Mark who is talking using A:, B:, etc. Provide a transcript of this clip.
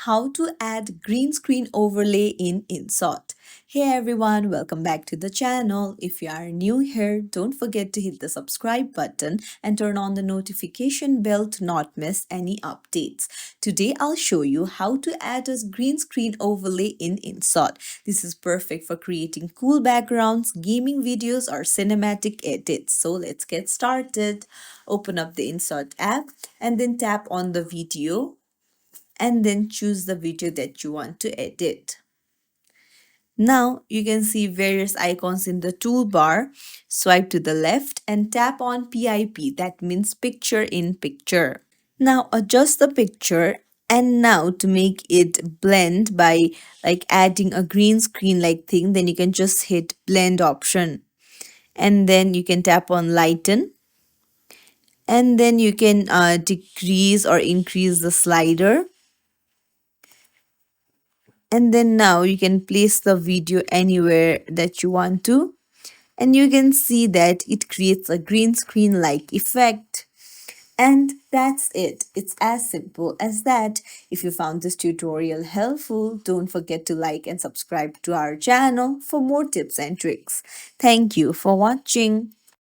A: how to add green screen overlay in Inshot. Hey everyone, welcome back to the channel. If you are new here, don't forget to hit the subscribe button and turn on the notification bell to not miss any updates. Today I'll show you how to add a green screen overlay in Inshot. This is perfect for creating cool backgrounds, gaming videos or cinematic edits. So let's get started. Open up the Inshot app and then tap on the video and then choose the video that you want to edit. Now you can see various icons in the toolbar. Swipe to the left and tap on PIP, that means picture in picture. Now adjust the picture, and now to make it blend by adding a green screen like thing, then you can just hit blend option and then you can tap on lighten, and then you can decrease or increase the slider. And then now you can place the video anywhere that you want to, and you can see that it creates a green screen like effect. And that's it. It's as simple as that. If you found this tutorial helpful, don't forget to like and subscribe to our channel for more tips and tricks. Thank you for watching.